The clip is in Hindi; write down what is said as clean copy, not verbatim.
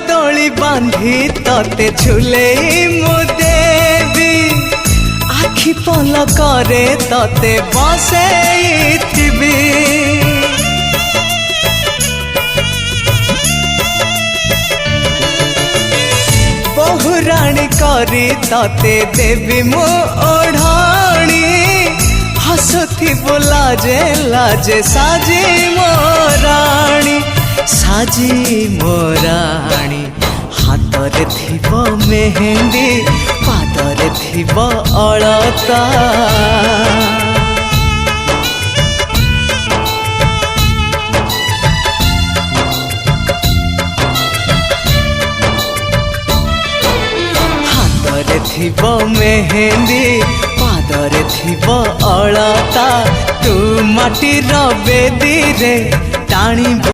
दोली बांधी तते झूले मु देवी आखि पल करे तते बसैथिबी बहुराणी करी तते देवी मु ओढ़ाणी हसुथिबु लाजे लाजे साजी मोराणी साजी मोराणी हातरे थिबो मेहंदी पादरे थिबो अलता हातरे थिबो मेहंदी पादरे थिबो अलता तू माटीर बेदी रे टाणी